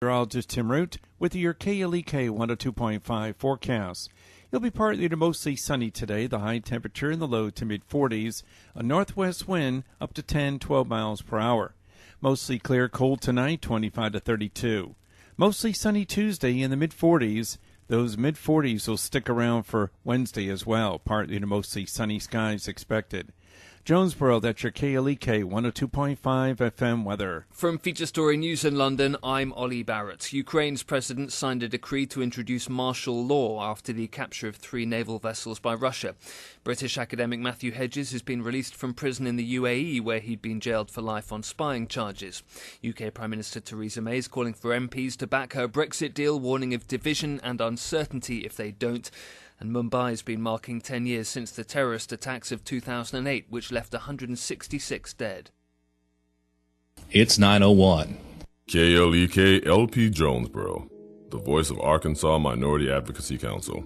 Meteorologist Tim Root with your KLEK 102.5 forecast. It'll be partly to mostly sunny today, the high temperature in the low to mid-40s, a northwest wind up to 10-12 miles per hour. Mostly clear, cold tonight, 25 to 32. Mostly sunny Tuesday in the mid-40s. Those mid-40s will stick around for Wednesday as well, partly to mostly sunny skies expected. Jonesboro, that's your KLEK 102.5 FM weather. From Feature Story News in London, I'm Ollie Barrett. Ukraine's president signed a decree to introduce martial law after the capture of 3 naval vessels by Russia. British academic Matthew Hedges has been released from prison in the UAE, where he'd been jailed for life on spying charges. UK Prime Minister Theresa May is calling for MPs to back her Brexit deal, warning of division and uncertainty if they don't. And Mumbai has been marking 10 years since the terrorist attacks of 2008, which left 166 dead. It's 9:01. KLEK LP Jonesboro, the voice of Arkansas Minority Advocacy Council.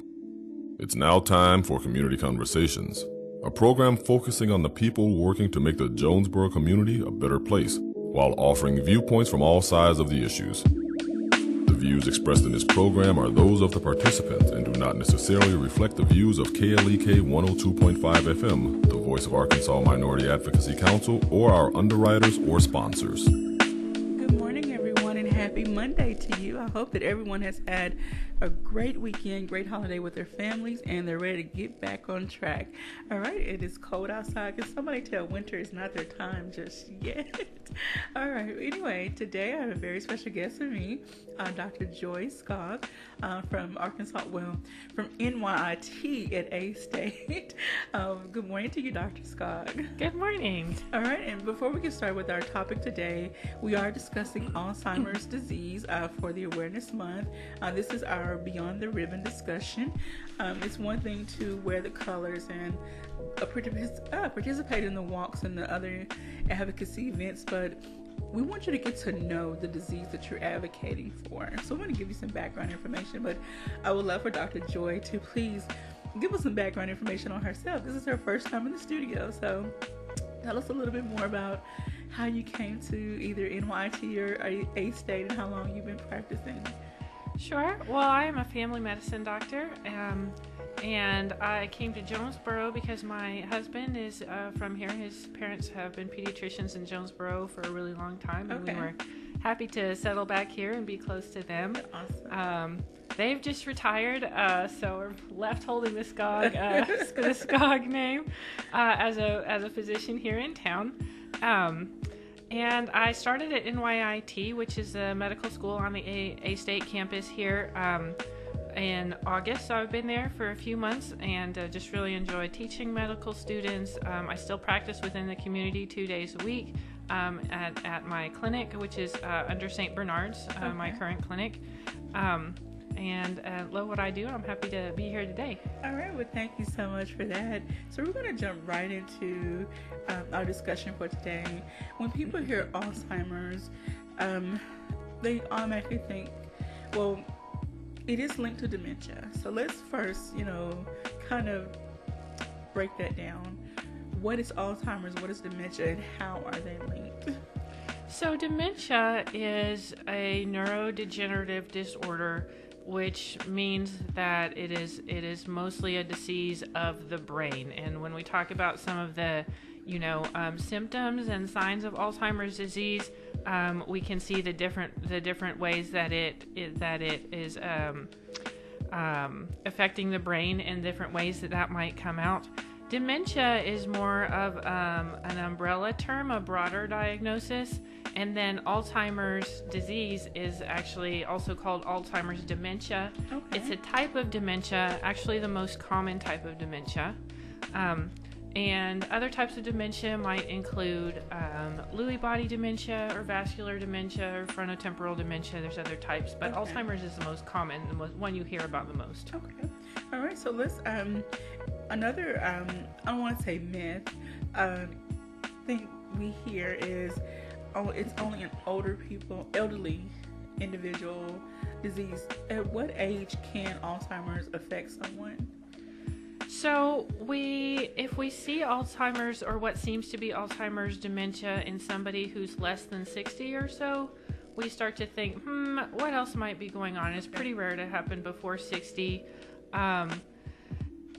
It's now time for Community Conversations, a program focusing on the people working to make the Jonesboro community a better place, while offering viewpoints from all sides of the issues. The views expressed in this program are those of the participants and do not necessarily reflect the views of KLEK 102.5 FM, the voice of Arkansas Minority Advocacy Council, or our underwriters or sponsors. Good morning, everyone, and happy Monday to you. I hope that everyone has had a great weekend, great holiday with their families, and they're ready to get back on track. All right, it is cold outside. Can somebody tell winter is not their time just yet? All right, anyway, today I have a very special guest with me, Dr. Joy Skaug from Arkansas, from NYIT at A-State. Good morning to you, Dr. Skaug. Good morning. All right, and before we get started with our topic today, we are discussing Alzheimer's disease for the Awareness Month. This is our Beyond the Ribbon discussion. It's one thing to wear the colors and participate in the walks and the other advocacy events, but we want you to get to know the disease that you're advocating for. So I'm going to give you some background information, but I would love for Dr. Joy to please give us some background information on herself. This is her first time in the studio, so tell us a little bit more about how you came to either NYT or A-State and how long you've been practicing. Sure. Well, I am a family medicine doctor, and I came to Jonesboro because my husband is from here. His parents have been pediatricians in Jonesboro for a really long time, and we were happy to settle back here and be close to them. Awesome. They've just retired, so we're left holding the Skaug, the Skaug name as a physician here in town. And I started at NYIT, which is a medical school on the A-State campus here, in August. So I've been there for a few months and just really enjoyed teaching medical students. I still practice within the community 2 days a week at my clinic, which is under St. Bernard's, my current clinic. And love what I do. I'm happy to be here today. All right, well, thank you so much for that. So we're going to jump right into our discussion for today. When people hear Alzheimer's, they automatically think, well, it is linked to dementia. So let's first, kind of break that down. What is Alzheimer's? What is dementia? And how are they linked? So dementia is a neurodegenerative disorder, which means that it is mostly a disease of the brain. And when we talk about some of the symptoms and signs of Alzheimer's disease, we can see the different ways that it is affecting the brain in different ways that might come out. Dementia is more of an umbrella term, a broader diagnosis, and then Alzheimer's disease is actually also called Alzheimer's dementia. Okay. It's a type of dementia, actually the most common type of dementia. And other types of dementia might include Lewy body dementia or vascular dementia or frontotemporal dementia. There's other types, but Alzheimer's is the most common, the one you hear about the most. Okay. All right. So let's another I don't want to say myth. Thing we hear is it's only an elderly individual disease. At what age can Alzheimer's affect someone? So if we see Alzheimer's or what seems to be Alzheimer's dementia in somebody who's less than 60 or so, we start to think, what else might be going on? It's pretty rare to happen before 60. By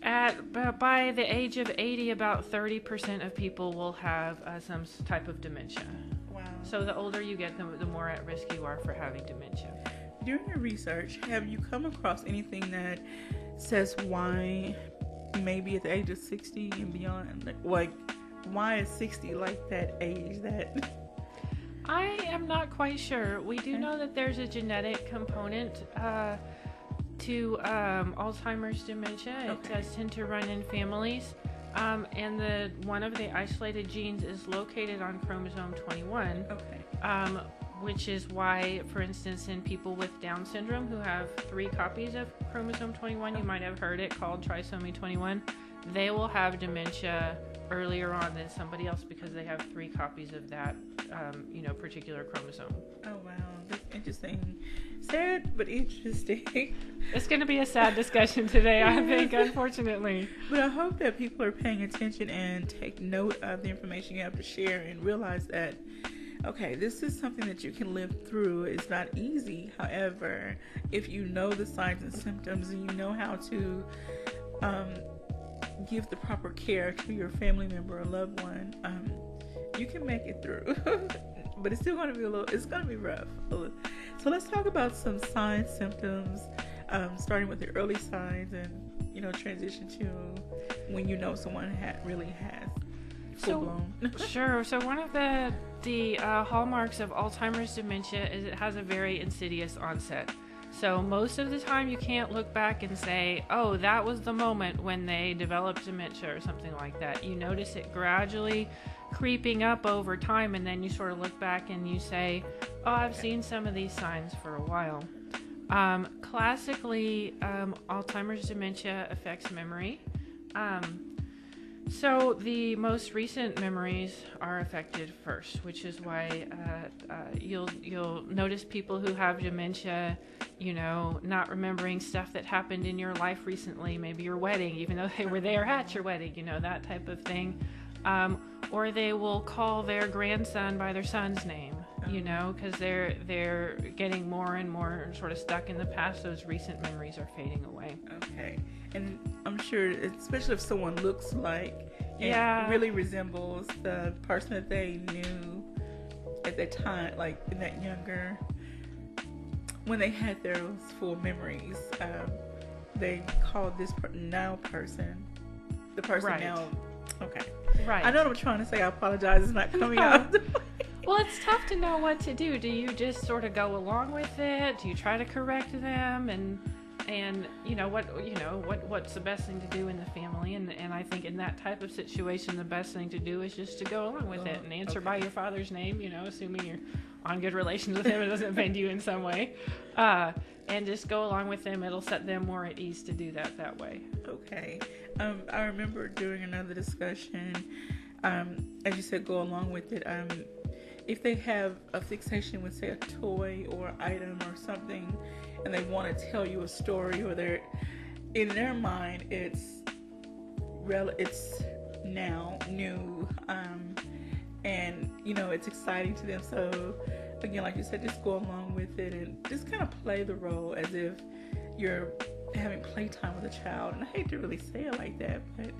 the age of 80, about 30% of people will have some type of dementia. Wow. So the older you get, the more at risk you are for having dementia. During your research, have you come across anything that says why maybe at the age of 60 and beyond, like why is 60 like that age that... I am not quite sure. We do know that there's a genetic component to Alzheimer's dementia. It does tend to run in families. And one of the isolated genes is located on chromosome 21. Which is why, for instance, in people with Down syndrome who have 3 copies of chromosome 21, you might have heard it called trisomy 21, they will have dementia earlier on than somebody else because they have 3 copies of that, particular chromosome. Oh, wow. That's interesting. Sad, but interesting. It's going to be a sad discussion today, I think, unfortunately. But I hope that people are paying attention and take note of the information you have to share and realize that, okay, this is something that you can live through. It's not easy. However, if you know the signs and symptoms and you know how to give the proper care to your family member or loved one, you can make it through. But it's still going to be it's going to be rough. So let's talk about some signs, symptoms, starting with the early signs and, transition to when you know someone really has full-blown. Sure. So one of the hallmarks of Alzheimer's dementia is it has a very insidious onset. So most of the time you can't look back and say, oh, that was the moment when they developed dementia or something like that. You notice it gradually creeping up over time, and then you sort of look back and you say, oh, I've seen some of these signs for a while. Classically, Alzheimer's dementia affects memory. So the most recent memories are affected first, which is why you'll notice people who have dementia, not remembering stuff that happened in your life recently, maybe your wedding, even though they were there at your wedding, that type of thing. Or they will call their grandson by their son's name, because they're getting more and more sort of stuck in the past. Those recent memories are fading away. Okay. And I'm sure, especially if someone looks like and really resembles the person that they knew at that time, like in that younger, when they had those full memories, they called this person, the person now. Okay. Right. I know what I'm trying to say. I apologize. It's not coming out. Well, it's tough to know what to do. Do you just sort of go along with it? Do you try to correct them? And what's the best thing to do in the family? And I think in that type of situation, the best thing to do is just to go along with it and answer by your father's name. Assuming you're on good relations with him, it doesn't offend you in some way. And just go along with them. It'll set them more at ease to do that way. Okay. I remember during another discussion, as you said, go along with it. If they have a fixation with, say, a toy or item or something, and they want to tell you a story, or in their mind, it's now new, and it's exciting to them. So again, like you said, just go along with it and just kind of play the role as if you're having playtime with a child. And I hate to really say it like that, but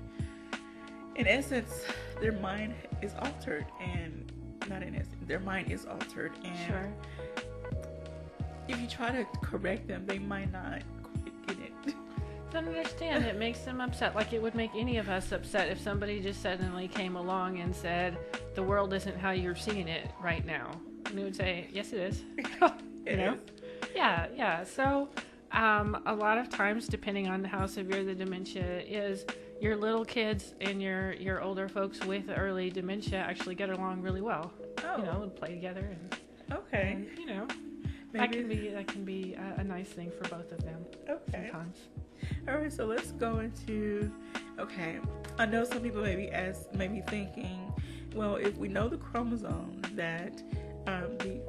in essence, their mind is altered, and not in essence, their mind is altered. And sure. If you try to correct them, they might not quite get it. Don't understand. It makes them upset. Like it would make any of us upset if somebody just suddenly came along and said, the world isn't how you're seeing it right now. And we would say, yes, it is. It is. Yeah. So a lot of times, depending on how severe the dementia is, your little kids and your older folks with early dementia actually get along really well. And play together. Okay. And, that can be a nice thing for both of them. Okay. Sometimes. All right, so let's go into, I know some people may be thinking, well, if we know the chromosome that the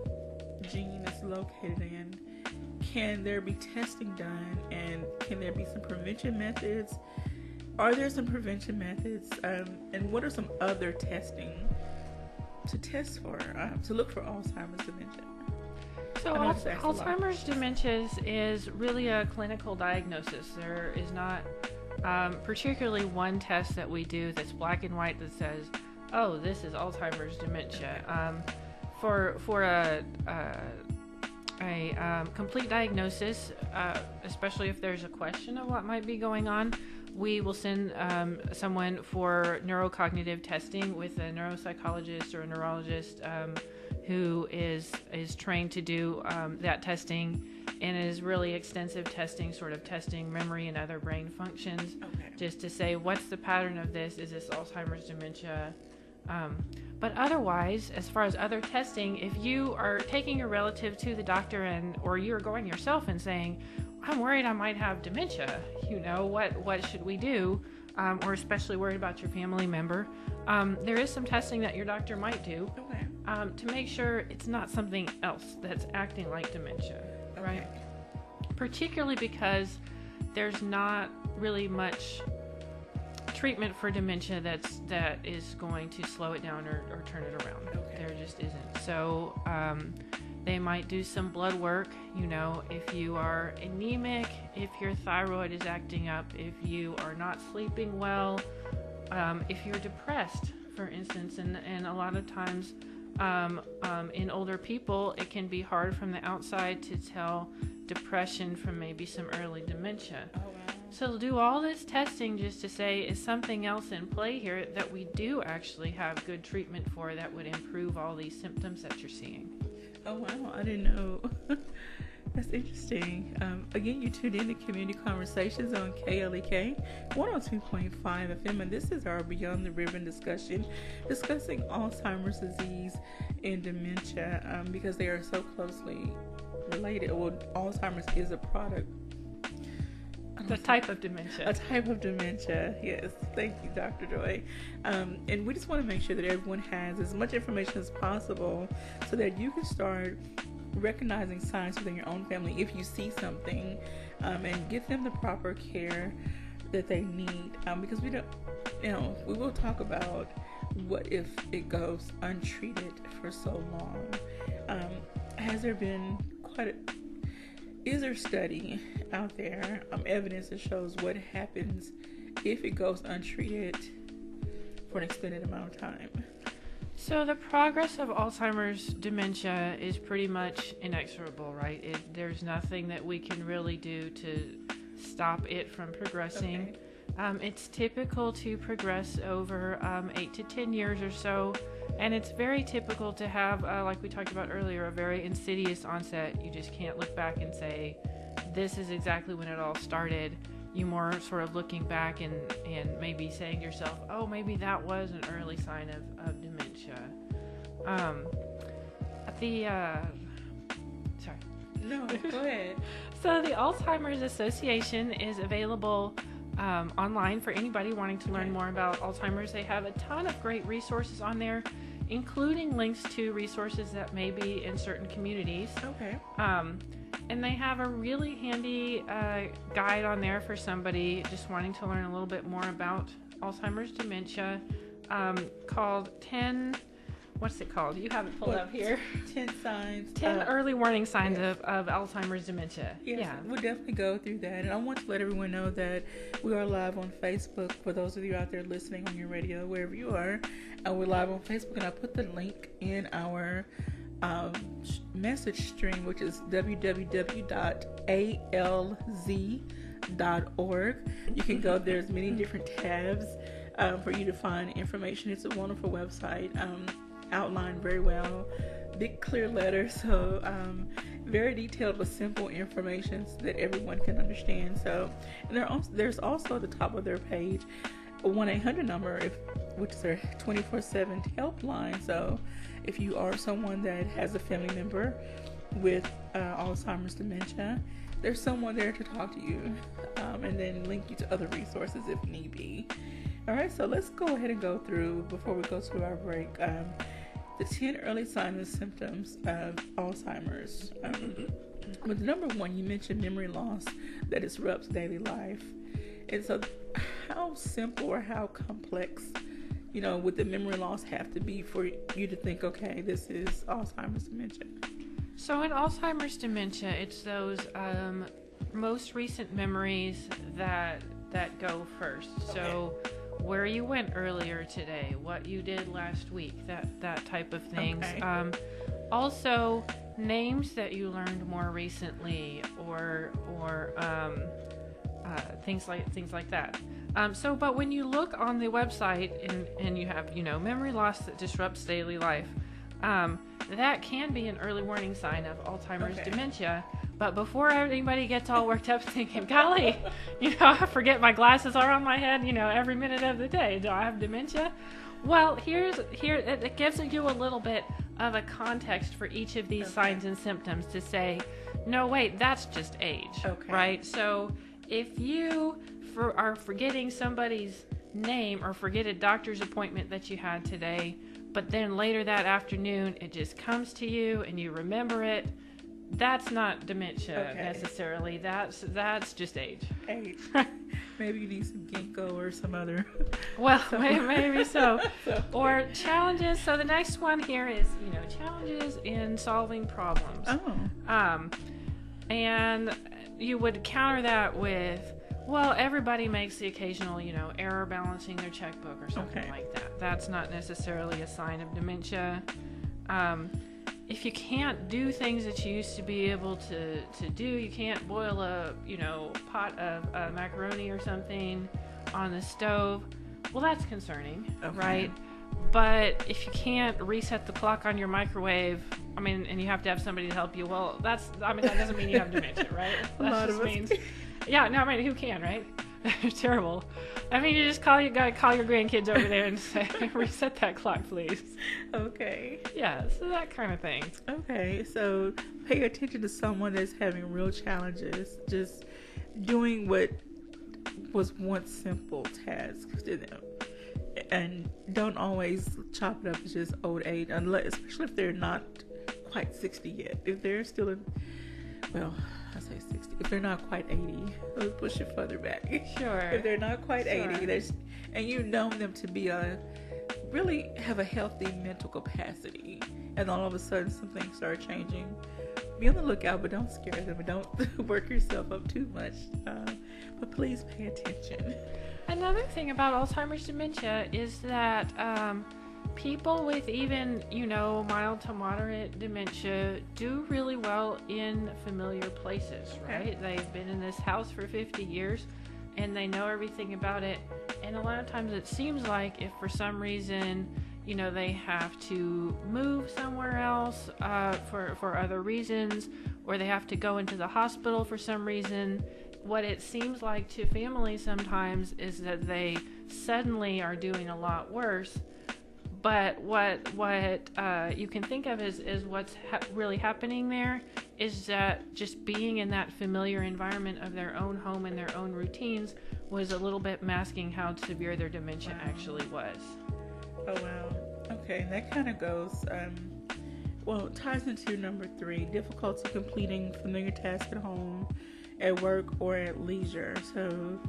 gene is located in, can there be testing done, and can there be some prevention methods? Are there some prevention methods, and what are some other testing to test for, to look for Alzheimer's dementia? So Alzheimer's dementia is really a clinical diagnosis. There is not particularly one test that we do that's black and white that says, oh, this is Alzheimer's dementia. For a complete diagnosis, especially if there's a question of what might be going on, we will send someone for neurocognitive testing with a neuropsychologist or a neurologist who is trained to do that testing, and is really extensive testing, sort of testing memory and other brain functions, just to say what's the pattern of this. Is this Alzheimer's dementia? But otherwise, as far as other testing, if you are taking your relative to the doctor or you're going yourself and saying, I'm worried I might have dementia, what should we do? Or especially worried about your family member, there is some testing that your doctor might do to make sure it's not something else that's acting like dementia, right? Particularly because there's not really much treatment for dementia that is going to slow it down or turn it around. There just isn't. So they might do some blood work, if you are anemic, if your thyroid is acting up, if you are not sleeping well, if you're depressed, for instance, and a lot of times in older people, it can be hard from the outside to tell depression from maybe some early dementia. So they'll do all this testing just to say, is something else in play here that we do actually have good treatment for that would improve all these symptoms that you're seeing? Oh, wow. I didn't know. That's interesting. Again, you tuned in to Community Conversations on KLEK 102.5 FM, and this is our Beyond the Ribbon discussion, discussing Alzheimer's disease and dementia, because they are so closely related. Well, Alzheimer's is a product. The type of dementia. A type of dementia, yes. Thank you, Dr. Joy. And we just want to make sure that everyone has as much information as possible so that you can start recognizing signs within your own family if you see something, and give them the proper care that they need. Because we don't, we will talk about what if it goes untreated for so long. Has there been is there study out there, evidence that shows what happens if it goes untreated for an extended amount of time? So the progress of Alzheimer's dementia is pretty much inexorable, right? There's nothing that we can really do to stop it from progressing. It's typical to progress over 8 to 10 years or so, and it's very typical to have, like we talked about earlier, a very insidious onset. You just can't look back and say, this is exactly when it all started. You more sort of looking back and maybe saying to yourself, oh, maybe that was an early sign of dementia. Sorry. No, go ahead. So the Alzheimer's Association is available online for anybody wanting to learn more about Alzheimer's. They have a ton of great resources on there, including links to resources that may be in certain communities. And they have a really handy guide on there for somebody just wanting to learn a little bit more about Alzheimer's dementia, called 10... What's it called? You have it pulled up here. 10 signs. 10 early warning signs of Alzheimer's dementia. Yes, yeah. We'll definitely go through that. And I want to let everyone know that we are live on Facebook. For those of you out there listening on your radio, wherever you are, we're live on Facebook. And I put the link in our message stream, which is www.alz.org. You can go, there's many different tabs for you to find information. It's a wonderful website. Outlined very well, big clear letters, so very detailed but simple information so that everyone can understand. So, and there's also at the top of their page a 1-800 number, which is their 24/7 helpline. So if you are someone that has a family member with Alzheimer's dementia, there's someone there to talk to you, and then link you to other resources if need be. All right, so let's go ahead and go through, before we go to our break, the 10 early signs and symptoms of Alzheimer's. With number one, you mentioned memory loss that disrupts daily life. And so how simple or how complex, would the memory loss have to be for you to think, okay, this is Alzheimer's dementia? So in Alzheimer's dementia, it's those most recent memories that go first. So where you went earlier today, what you did last week, that type of things. Okay. Also, names that you learned more recently, or things like that. But when you look on the website and you have memory loss that disrupts daily life, that can be an early warning sign of Alzheimer's dementia. But before anybody gets all worked up thinking, golly, I forget my glasses are on my head, every minute of the day. Do I have dementia? Well, here it gives you a little bit of a context for each of these signs and symptoms to say, no, wait, that's just age, right? So if you are forgetting somebody's name or forget a doctor's appointment that you had today, but then later that afternoon it just comes to you and you remember it, that's not dementia necessarily. That's just age. Age. Maybe you need some ginkgo or some other. Well, maybe so. Or challenges. So the next one here is, challenges in solving problems. And you would counter that with, well, everybody makes the occasional, error balancing their checkbook or something like that. That's not necessarily a sign of dementia. If you can't do things that you used to be able to do, you can't boil a pot of macaroni or something on the stove, well, that's concerning, right? But if you can't reset the clock on your microwave, and you have to have somebody to help you, well, that doesn't mean you have dementia, right? That just means, who can, right? Terrible. You just call your grandkids over there and say, reset that clock, please. Okay. Yeah, so that kind of thing. Okay, so pay attention to someone that's having real challenges, just doing what was once simple tasks to them. And don't always chop it up as just old age, especially if they're not quite 60 yet. If they're still in, I say 60. If they're not quite 80, let's push it further back. Sure. If they're not quite 80, and you know them to be really have a healthy mental capacity, and all of a sudden some things start changing, be on the lookout, but don't scare them, and don't work yourself up too much. But please pay attention. Another thing about Alzheimer's dementia is that people with even, mild to moderate dementia do really well in familiar places, right? They've been in this house for 50 years and they know everything about it. And a lot of times it seems like if for some reason, they have to move somewhere else for other reasons, or they have to go into the hospital for some reason, what it seems like to families sometimes is that they suddenly are doing a lot worse. But what you can think of is what's really happening there is that just being in that familiar environment of their own home and their own routines was a little bit masking how severe their dementia actually was. Oh, wow. Okay, and that kind of goes, it ties into number 3, difficulty completing familiar tasks at home, at work, or at leisure. So,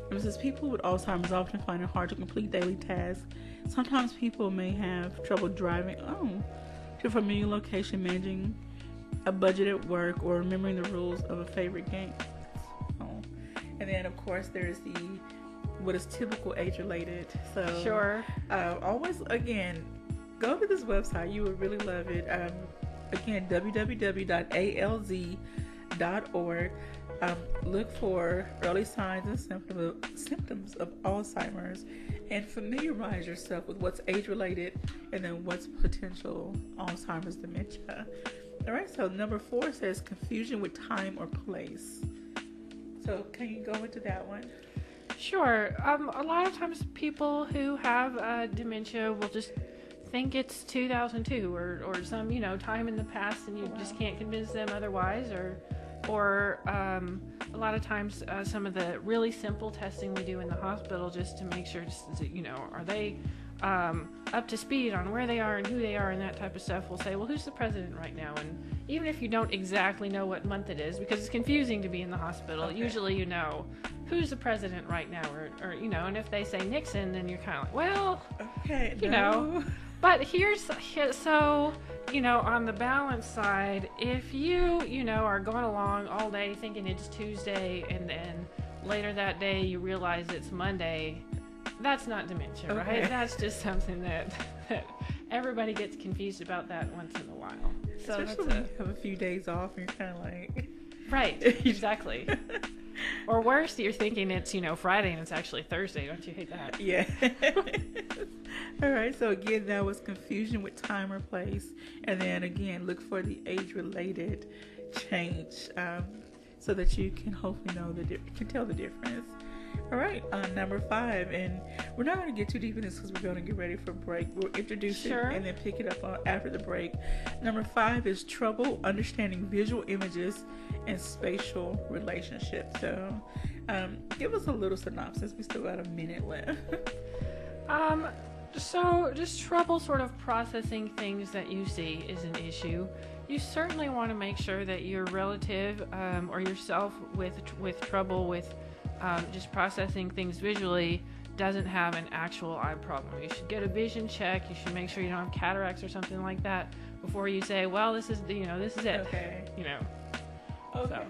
it says people with Alzheimer's often find it hard to complete daily tasks. Sometimes people may have trouble driving to a familiar location, managing a budget at work, or remembering the rules of a favorite game. And then, of course, there's what is typical age-related. So, sure. Always, again, go to this website. You would really love it. Again, www.alz.org. Look for early signs and symptoms of Alzheimer's, and familiarize yourself with what's age-related and then what's potential Alzheimer's dementia. All right, so number 4 says confusion with time or place. So can you go into that one? Sure. A lot of times people who have dementia will just think it's 2002 or some, time in the past, and you just can't convince them otherwise, or a lot of times some of the really simple testing we do in the hospital just to make sure, are they up to speed on where they are and who they are and that type of stuff. We'll say, well, who's the president right now? And even if you don't exactly know what month it is, because it's confusing to be in the hospital, usually you know who's the president right now, or and if they say Nixon, then you're kind of like, well, But so, on the balance side, if you are going along all day thinking it's Tuesday and then later that day you realize it's Monday, that's not dementia, right? That's just something that everybody gets confused about that once in a while. So especially when you have a few days off and you're kind of like... Right, exactly. Or worse, you're thinking it's, Friday and it's actually Thursday. Don't you hate that? Yeah. All right. So again, that was confusion with time or place. And then again, look for the age-related change so that you can hopefully can tell the difference. All right. Number 5, and we're not going to get too deep in this because we're going to get ready for break. We'll introduce it and then pick it up after the break. Number 5 is trouble understanding visual images and spatial relationships. So give us a little synopsis. We still got a minute left. So just trouble sort of processing things that you see is an issue. You certainly want to make sure that your relative or yourself with trouble with just processing things visually doesn't have an actual eye problem. You should get a vision check. You should make sure you don't have cataracts or something like that before you say, well, this is it. Okay. Okay. So.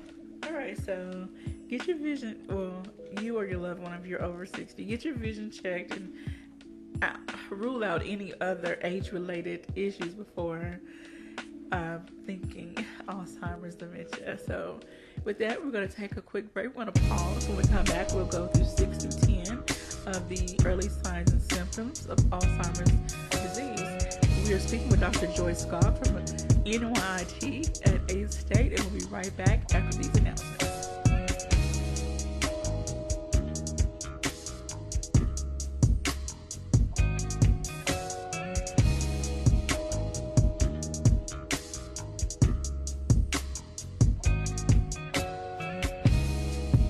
All right. So get your vision. Well, you or your loved one if you're over 60, get your vision checked and rule out any other age-related issues before thinking Alzheimer's, dementia. So with that, we're going to take a quick break. We're going to pause. When we come back, we'll go through 6 through 10 of the early signs and symptoms of Alzheimer's disease. We are speaking with Dr. Joy Skaug from NYIT at A State, and we'll be right back after these announcements.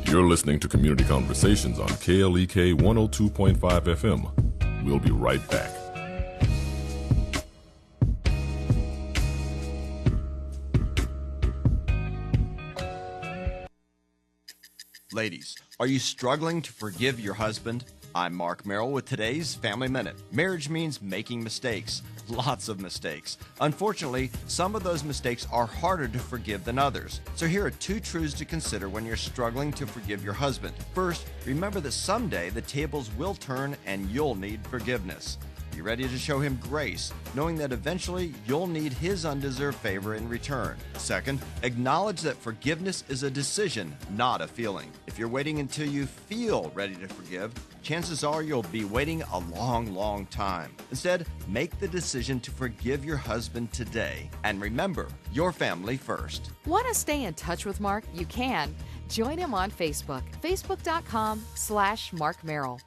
You're listening to Community Conversations on KLEK 102.5 FM. We'll be right back. Ladies, are you struggling to forgive your husband? I'm Mark Merrill with today's Family Minute. Marriage means making mistakes. Lots of mistakes. Unfortunately, some of those mistakes are harder to forgive than others. So here are 2 truths to consider when you're struggling to forgive your husband. First, remember that someday the tables will turn and you'll need forgiveness. Be ready to show him grace, knowing that eventually you'll need his undeserved favor in return. Second, acknowledge that forgiveness is a decision, not a feeling. If you're waiting until you feel ready to forgive, chances are you'll be waiting a long, long time. Instead, make the decision to forgive your husband today. And remember, your family first. Want to stay in touch with Mark? You can. Join him on Facebook, facebook.com/Mark Merrill.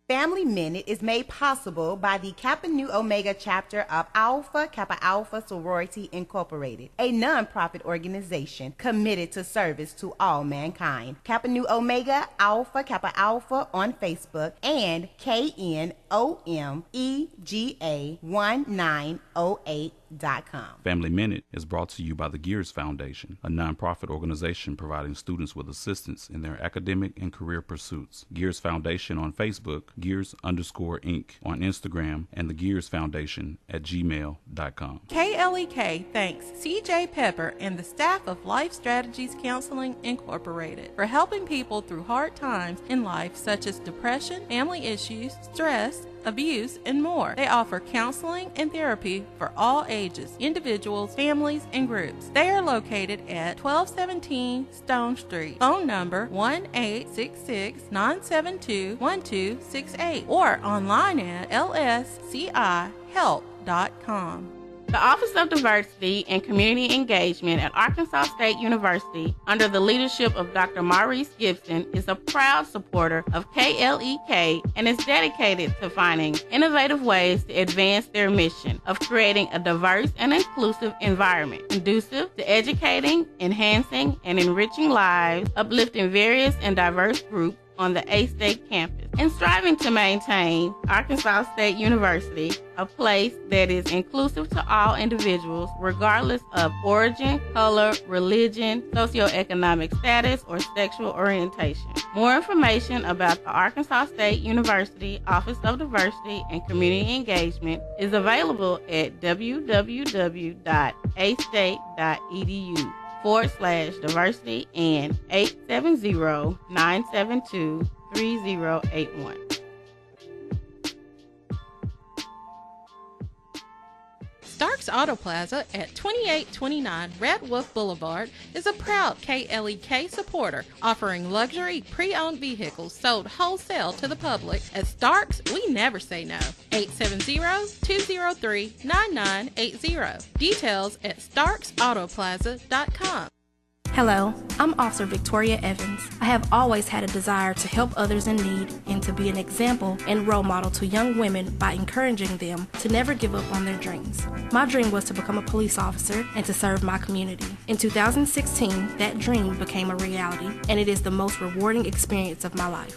Family Minute is made possible by the Kappa Nu Omega chapter of Alpha Kappa Alpha Sorority Incorporated, a nonprofit organization committed to service to all mankind. Kappa Nu Omega Alpha Kappa Alpha on Facebook and KNOMEGA1908.com. Family Minute is brought to you by the Gears Foundation, a nonprofit organization providing students with assistance in their academic and career pursuits. Gears Foundation on Facebook, Gears_Inc. on Instagram, and the Gears Foundation at gmail.com. KLEK thanks CJ Pepper and the staff of Life Strategies Counseling Incorporated for helping people through hard times in life such as depression, family issues, stress, abuse, and more. They offer counseling and therapy for all ages, individuals, families, and groups. They are located at 1217 Stone Street. Phone number 1-866-972-1268 or online at lscihelp.com. The Office of Diversity and Community Engagement at Arkansas State University, under the leadership of Dr. Maurice Gibson, is a proud supporter of KLEK and is dedicated to finding innovative ways to advance their mission of creating a diverse and inclusive environment, conducive to educating, enhancing, and enriching lives, uplifting various and diverse groups, on the A-State campus and striving to maintain Arkansas State University a place that is inclusive to all individuals regardless of origin, color, religion, socioeconomic status, or sexual orientation. More information about the Arkansas State University Office of Diversity and Community Engagement is available at www.astate.edu/diversity and 870-972-3081. Stark's Auto Plaza at 2829 Red Wolf Boulevard is a proud KLEK supporter, offering luxury pre-owned vehicles sold wholesale to the public. At Stark's, we never say no. 870-203-9980. Details at starksautoplaza.com. Hello, I'm Officer Victoria Evans. I have always had a desire to help others in need and to be an example and role model to young women by encouraging them to never give up on their dreams. My dream was to become a police officer and to serve my community. In 2016, that dream became a reality, and it is the most rewarding experience of my life.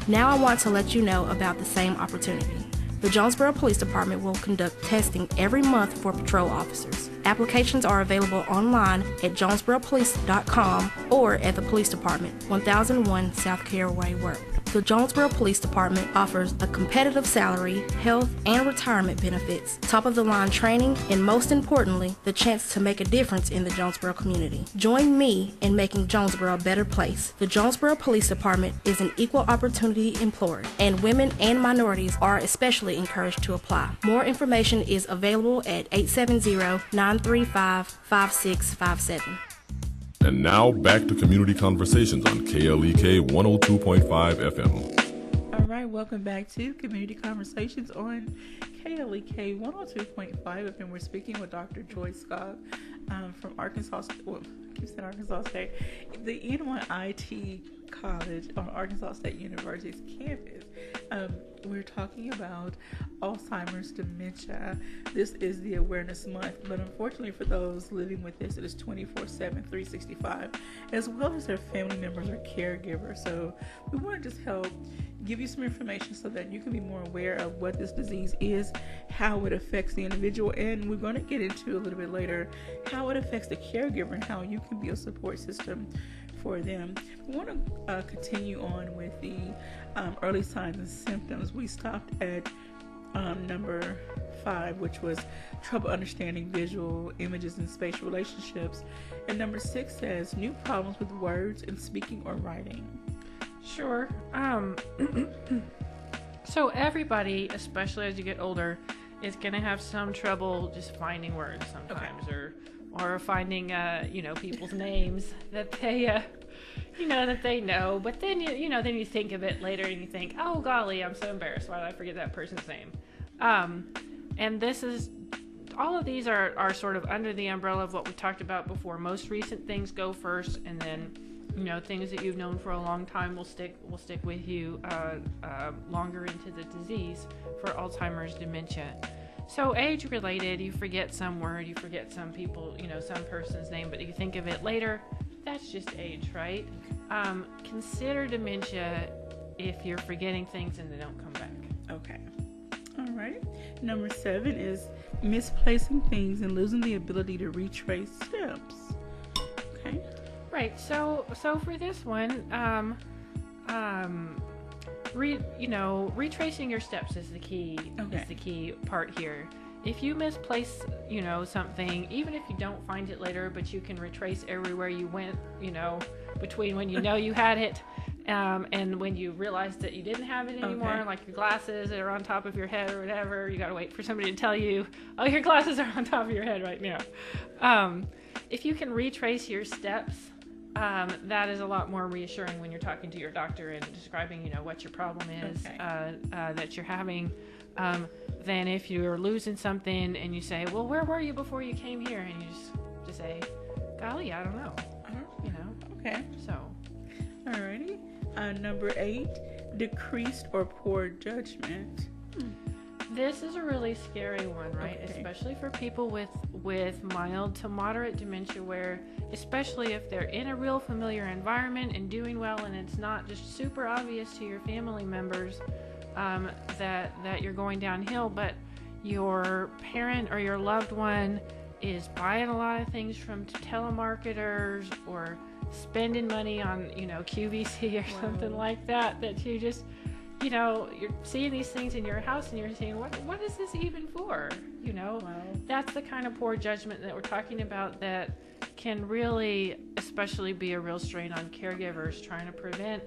Now I want to let you know about the same opportunity. The Jonesboro Police Department will conduct testing every month for patrol officers. Applications are available online at jonesboropolice.com or at the Police Department, 1001 South Caraway Road. The Jonesboro Police Department offers a competitive salary, health, and retirement benefits, top-of-the-line training, and most importantly, the chance to make a difference in the Jonesboro community. Join me in making Jonesboro a better place. The Jonesboro Police Department is an equal opportunity employer, and women and minorities are especially encouraged to apply. More information is available at 870-935-5657. And now back to Community Conversations on KLEK 102.5 FM. All right, welcome back to Community Conversations on KLEK 102.5 FM. We're speaking with Dr. Joy Skaug from Arkansas State, Arkansas State, the NYIT College on Arkansas State University's campus. We're talking about Alzheimer's dementia. This is the awareness month, but unfortunately for those living with this, it is 24/7, 365, as well as their family members or caregivers. So we want to just help give you some information so that you can be more aware of what this disease is, how it affects the individual, and we're going to get into a little bit later how it affects the caregiver and how you can be a support system for them. We want to continue on with the early signs and symptoms. We stopped at number 5, which was trouble understanding visual images and spatial relationships. And number 6 says new problems with words and speaking or writing. Sure. So everybody, especially as you get older, is going to have some trouble just finding words sometimes, okay, or finding people's names that they that they know. But then then you think of it later and you think, oh golly, I'm so embarrassed. Why did I forget that person's name? And this is all of these are sort of under the umbrella of what we talked about before. Most recent things go first, and then things that you've known for a long time will stick with you longer into the disease for Alzheimer's dementia. So age related, you forget some word, you forget some people, some person's name, but you think of it later. That's just age, right? Consider dementia if you're forgetting things and they don't come back. Okay. All right. Number 7 is misplacing things and losing the ability to retrace steps. Okay. Right. So for this one, retracing your steps is the key. Okay. Is the key part here. If you misplace, something, even if you don't find it later, but you can retrace everywhere you went, between when you had it, and when you realized that you didn't have it anymore, okay, like your glasses are on top of your head or whatever, you gotta wait for somebody to tell you, oh, your glasses are on top of your head right now. If you can retrace your steps, that is a lot more reassuring when you're talking to your doctor and describing, what your problem is, okay, that you're having, than if you're losing something and you say, well, where were you before you came here? And you just say, golly, I don't know. Okay. So. Alrighty. Number 8, decreased or poor judgment. This is a really scary one, right? Okay. Especially for people with mild to moderate dementia, where especially if they're in a real familiar environment and doing well, and it's not just super obvious to your family members that you're going downhill, but your parent or your loved one is buying a lot of things from telemarketers or spending money on, QVC or something like that you just, you're seeing these things in your house and you're saying, what is this even for? That's the kind of poor judgment that we're talking about that can really especially be a real strain on caregivers, trying to prevent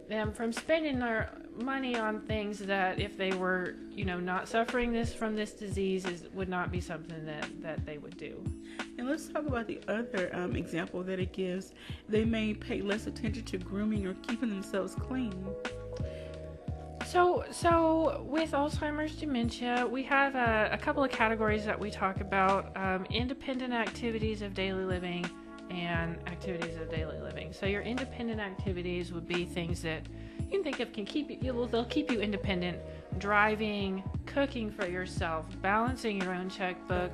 them from spending their money on things that if they were, not suffering from this disease would not be something that they would do. And let's talk about the other example that it gives. They may pay less attention to grooming or keeping themselves clean. So with Alzheimer's dementia, we have a couple of categories that we talk about: independent activities of daily living and activities of daily living. So your independent activities would be things that you can think of can keep you. They'll keep you independent: driving, cooking for yourself, balancing your own checkbook,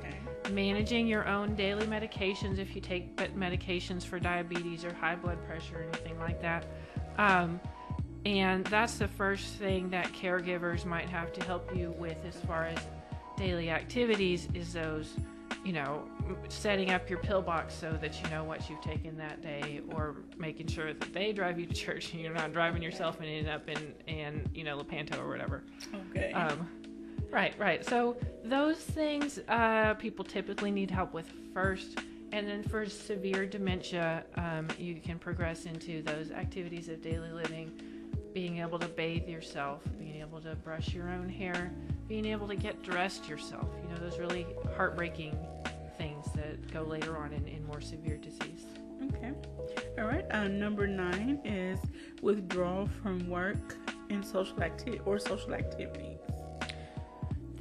managing your own daily medications if you take medications for diabetes or high blood pressure or anything like that. And that's the first thing that caregivers might have to help you with as far as daily activities, is those, setting up your pill box so that you know what you've taken that day, or making sure that they drive you to church and you're not driving yourself and ending up in Lepanto or whatever. Okay. Right. So those things people typically need help with first. And then for severe dementia, you can progress into those activities of daily living: being able to bathe yourself, being able to brush your own hair, being able to get dressed yourself. Those really heartbreaking things that go later on in more severe disease. Okay. All right. Number 9 is withdrawal from work and social activities.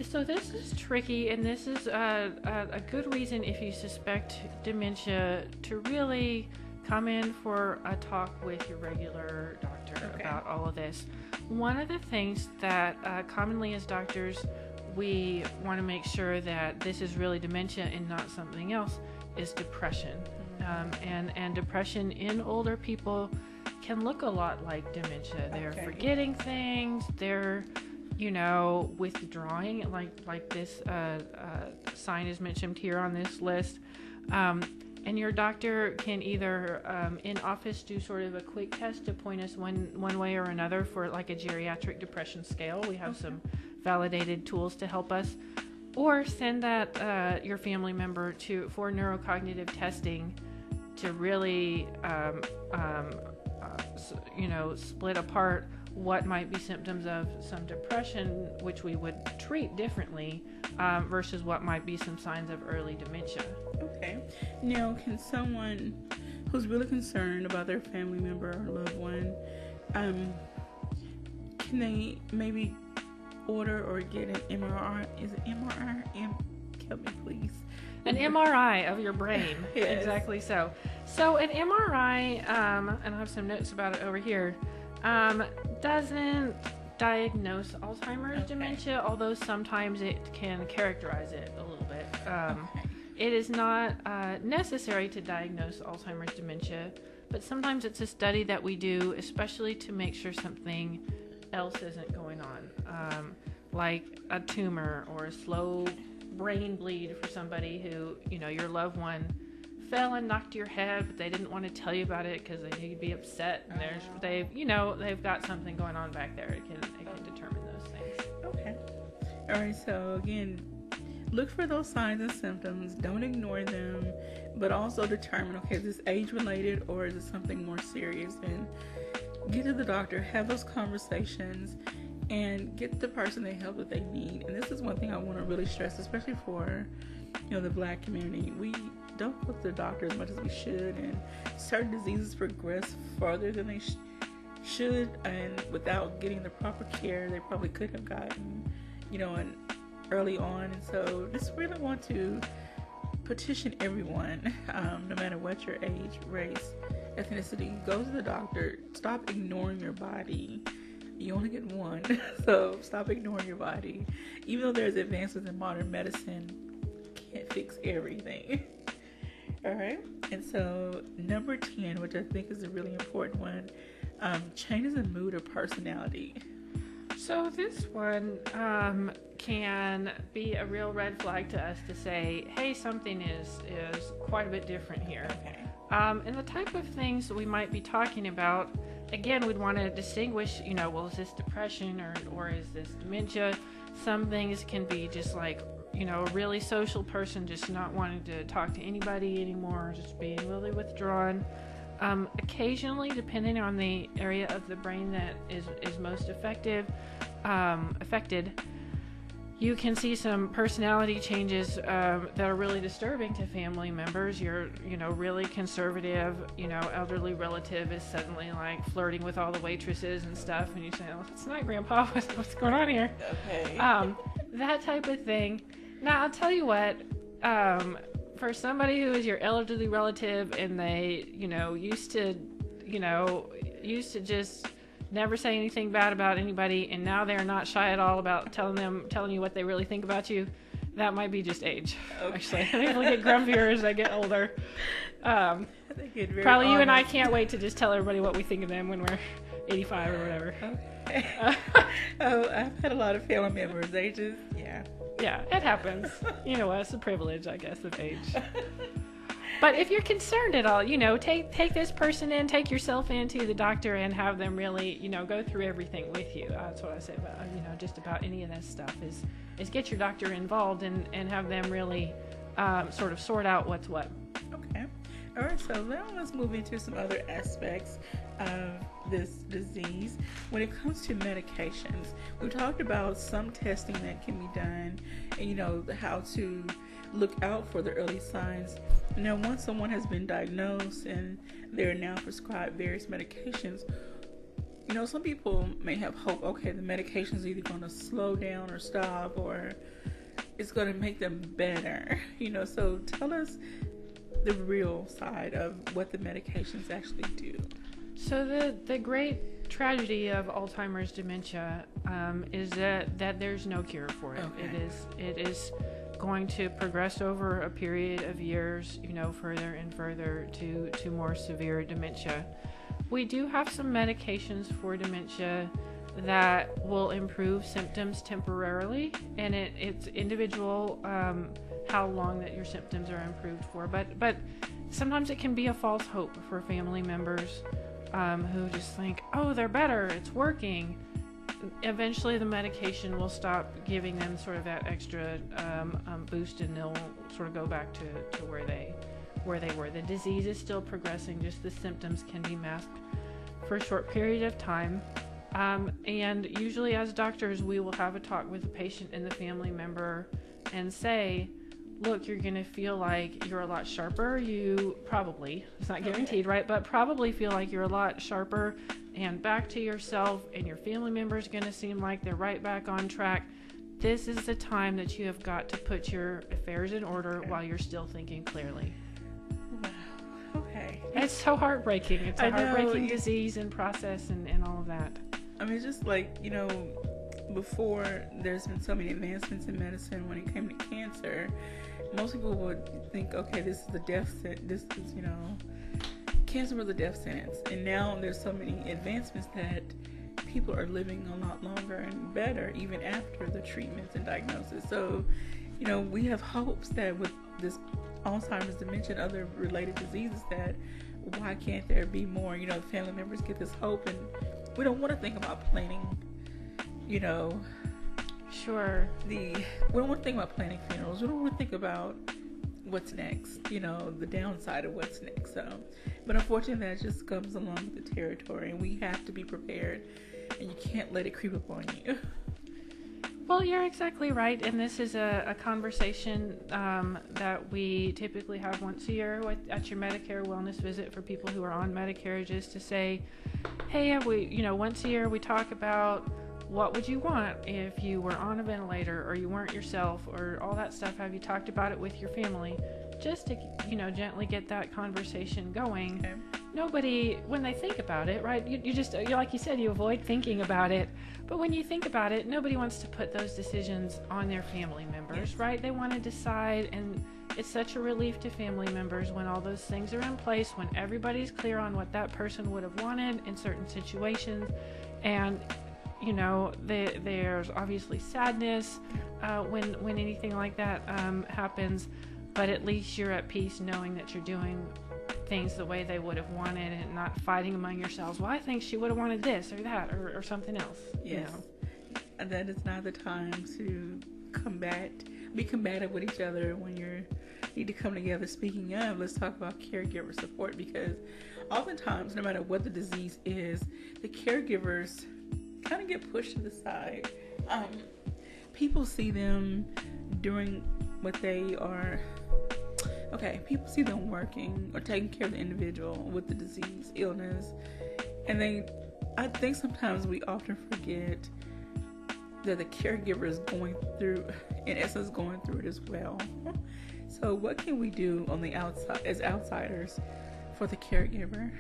So this is tricky, and this is a good reason, if you suspect dementia, to really come in for a talk with your regular doctor about all of this. One of the things that commonly as doctors we want to make sure that this is really dementia and not something else is depression. And depression in older people can look a lot like dementia. They're forgetting things, they're withdrawing, like this sign is mentioned here on this list. And your doctor can either in office do sort of a quick test to point us one way or another for like a geriatric depression scale. We have some validated tools to help us, or send that your family member for neurocognitive testing to really split apart what might be symptoms of some depression, which we would treat differently, versus what might be some signs of early dementia. Okay. Now, can someone who's really concerned about their family member or loved one, can they maybe order or get an MRI? Is it MRI? Help me, please. An MRI of your brain. Yes. Exactly so. So an MRI, and I have some notes about it over here, doesn't diagnose Alzheimer's dementia, although sometimes it can characterize it a little bit. It is not necessary to diagnose Alzheimer's dementia, but sometimes it's a study that we do, especially to make sure something else isn't going on, like a tumor or a slow brain bleed for somebody who, your loved one fell and knocked your head, but they didn't want to tell you about it because they knew you'd be upset, and they've got something going on back there. It can determine those things. Okay. All right. So again, look for those signs and symptoms. Don't ignore them, but also determine, okay, is this age related or is it something more serious? And get to the doctor, have those conversations, and get the person the help that they need. And this is one thing I want to really stress, especially for the Black community. We don't go to the doctor as much as we should, and certain diseases progress farther than they should, and without getting the proper care they probably could have gotten, and early on. And so just really want to petition everyone, no matter what your age, race, ethnicity, go to the doctor. Stop ignoring your body. You only get one. So stop ignoring your body. Even though there's advances in modern medicine, can't fix everything. All right. And so number 10, which I think is a really important one, changes in mood or personality. So this one can be a real red flag to us to say, hey, something is quite a bit different here. Okay. And the type of things we might be talking about, again, we'd want to distinguish, well, is this depression or is this dementia? Some things can be just like, a really social person just not wanting to talk to anybody anymore, just being really withdrawn. Occasionally, depending on the area of the brain that is most affected, you can see some personality changes that are really disturbing to family members. You're, really conservative, elderly relative is suddenly like flirting with all the waitresses and stuff, and you say, oh, it's not Grandpa, what's going on here? Okay. That type of thing. Now, I'll tell you what, for somebody who is your elderly relative and they, used to just never say anything bad about anybody, and now they're not shy at all about telling you what they really think about you, that might be just age. Okay. Actually, they will get grumpier as they get older. They get very probably honest. You and I can't wait to just tell everybody what we think of them when we're 85 or whatever. Okay. I've had a lot of family members. They just, Yeah, it happens. It's a privilege, I guess, of age. But if you're concerned at all, take this person in, take yourself into the doctor and have them really, go through everything with you. That's what I say about, just about any of this stuff is get your doctor involved and have them really sort of sort out what's what. Okay. All right, so now let's move into some other aspects of this disease. When it comes to medications, we talked about some testing that can be done and, how to look out for the early signs. Now, once someone has been diagnosed and they're now prescribed various medications, some people may have hope, okay, the medication is either going to slow down or stop, or it's going to make them better. So tell us the real side of what the medications actually do. So the great tragedy of Alzheimer's dementia is that there's no cure for it. Okay. It is going to progress over a period of years, further and further to more severe dementia. We do have some medications for dementia that will improve symptoms temporarily, and it's individual how long that your symptoms are improved for. But sometimes it can be a false hope for family members who just think, oh, they're better, it's working. Eventually the medication will stop giving them sort of that extra boost, and they'll sort of go back to where they were. The disease is still progressing, just the symptoms can be masked for a short period of time. And usually as doctors, we will have a talk with the patient and the family member and say, look, you're going to feel like you're a lot sharper. You probably, it's not guaranteed, right? But probably feel like you're a lot sharper and back to yourself, and your family member is going to seem like they're right back on track. This is the time that you have got to put your affairs in order while you're still thinking clearly. Wow. Okay. It's so heartbreaking. It's a heartbreaking disease and process and all of that. I mean, it's just like, before there's been so many advancements in medicine when it came to cancer, most people would think, okay, this is the death sentence. This is, cancer was a death sentence. And now there's so many advancements that people are living a lot longer and better even after the treatments and diagnosis. So, we have hopes that with this Alzheimer's, dementia, and other related diseases, that why can't there be more? Family members get this hope, and we don't want to think about planning, Sure. We don't want to think about planning funerals. We don't want to think about what's next, the downside of what's next. So, but unfortunately, that just comes along with the territory, and we have to be prepared, and you can't let it creep up on you. Well, you're exactly right, and this is a conversation that we typically have once a year at your Medicare wellness visit for people who are on Medicare, just to say, hey, once a year we talk about what would you want if you were on a ventilator or you weren't yourself, or all that stuff. Have you talked about it with your family? Just to, gently get that conversation going. nobody, when they think about it, right, you're like you said, you avoid thinking about it, but when you think about it, nobody wants to put those decisions on their family members, right? They want to decide, and it's such a relief to family members when all those things are in place, when everybody's clear on what that person would have wanted in certain situations. And there's obviously sadness when anything like that happens, but at least you're at peace knowing that you're doing things the way they would have wanted and not fighting among yourselves. Well, I think she would have wanted this or that or something else. Yes. And that is not the time to be combative with each other when you need to come together. Speaking of, let's talk about caregiver support, because oftentimes, no matter what the disease is, the caregivers kind of get pushed to the side. People see them doing what they are. People see them working or taking care of the individual with the disease, illness, and I think sometimes we often forget that the caregiver is going through it as well. So what can we do on the outside as outsiders for the caregiver?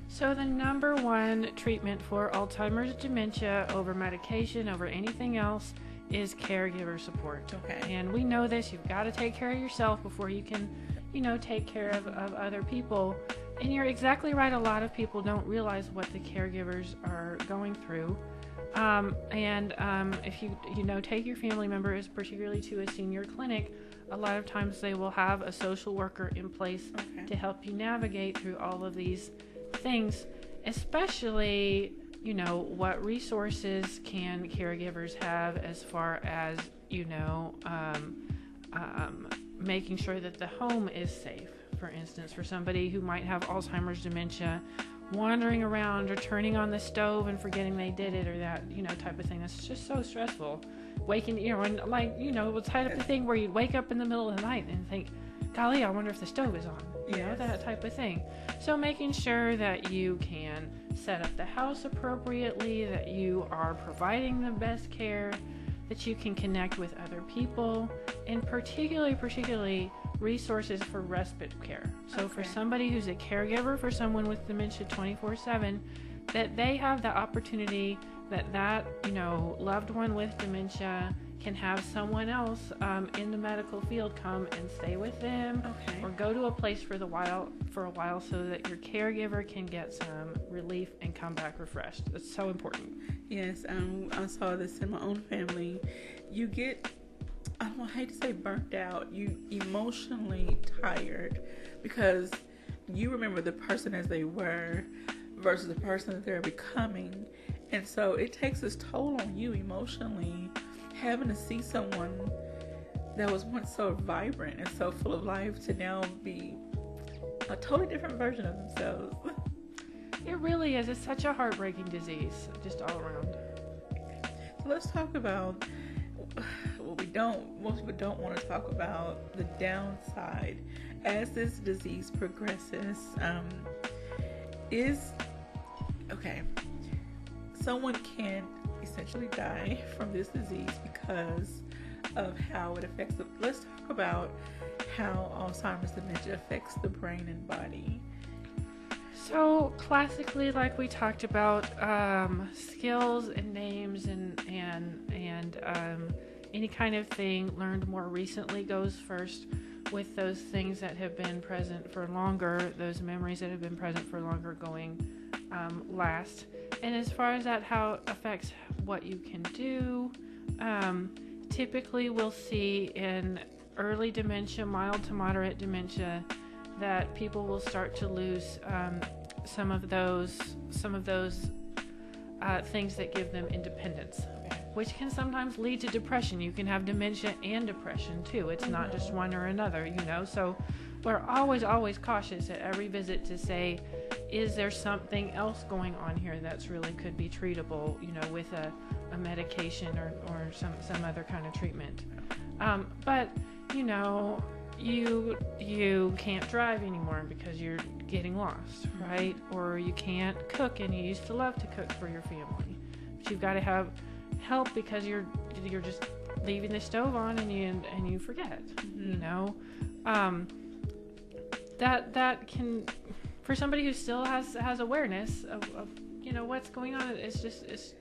So the number one treatment for Alzheimer's dementia over medication, over anything else, is caregiver support. Okay. And we know this. You've got to take care of yourself before you can, take care of other people. And you're exactly right. A lot of people don't realize what the caregivers are going through. If you take your family members, particularly to a senior clinic, a lot of times they will have a social worker in place to help you navigate through all of these things, especially, what resources can caregivers have as far as, making sure that the home is safe. For instance, for somebody who might have Alzheimer's dementia, wandering around or turning on the stove and forgetting they did it or that, type of thing. That's just so stressful. Waking, the type of thing where you'd wake up in the middle of the night and think, golly, I wonder if the stove is on. That type of thing. So making sure that you can set up the house appropriately, that you are providing the best care, that you can connect with other people, and particularly resources for respite care. So for somebody who's a caregiver for someone with dementia 24/7, that they have the opportunity that loved one with dementia can have someone else in the medical field come and stay with them, or go to a place for a while so that your caregiver can get some relief and come back refreshed. That's so important. Yes, I saw this in my own family. You get, I hate to say burnt out, you emotionally tired because you remember the person as they were versus the person that they're becoming. And so it takes its toll on you emotionally, having to see someone that was once so vibrant and so full of life to now be a totally different version of themselves. It really is. It's such a heartbreaking disease, just all around. So let's talk about what most people don't want to talk about, the downside as this disease progresses. Someone can essentially die from this disease because of how it affects them. Let's talk about how Alzheimer's dementia affects the brain and body. So classically, like we talked about, skills and names and any kind of thing learned more recently goes first, with those things that have been present for longer, those memories that have been present for longer going last. And as far as that, how it affects what you can do, typically we'll see in early dementia, mild to moderate dementia, that people will start to lose some of those things that give them independence, which can sometimes lead to depression. You can have dementia and depression too. It's not just one or another, So we're always cautious at every visit to say, is there something else going on here that's really could be treatable, with a medication or some other kind of treatment. But you can't drive anymore because you're getting lost, right? Or you can't cook, and you used to love to cook for your family, but you've got to have help because you're just leaving the stove on and you forget. That can for somebody who still has awareness of what's going on, it's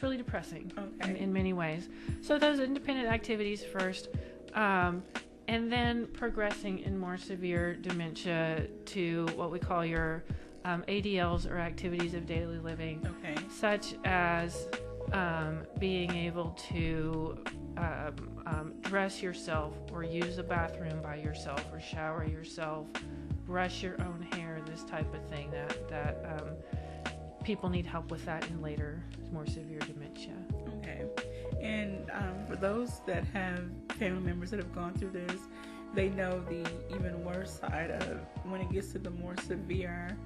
really depressing in many ways. So those independent activities first, and then progressing in more severe dementia to what we call your ADLs, or activities of daily living, such as being able to dress yourself, or use the bathroom by yourself, or shower yourself, brush your own hair, this type of thing, that people need help with that in later, more severe dementia. Okay. And for those that have family members that have gone through this, they know the even worse side of when it gets to the more severe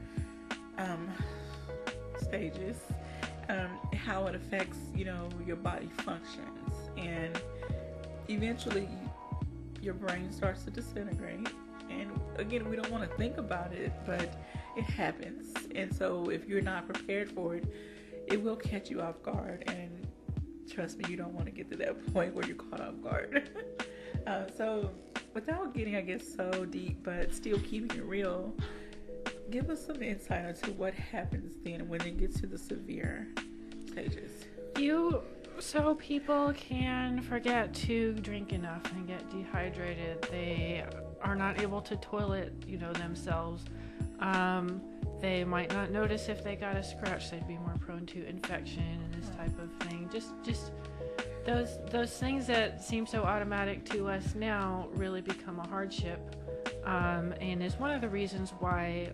stages, how it affects, your body functions. And eventually your brain starts to disintegrate. And again, we don't want to think about it, but it happens. And so if you're not prepared for it, it will catch you off guard. And trust me, you don't want to get to that point where you're caught off guard. So without getting, I guess, so deep, but still keeping it real, give us some insight into what happens then when it gets to the severe stages. So people can forget to drink enough and get dehydrated. They are not able to toilet, themselves. They might not notice if they got a scratch. They'd be more prone to infection and this type of thing. Just those things that seem so automatic to us now really become a hardship, and is one of the reasons why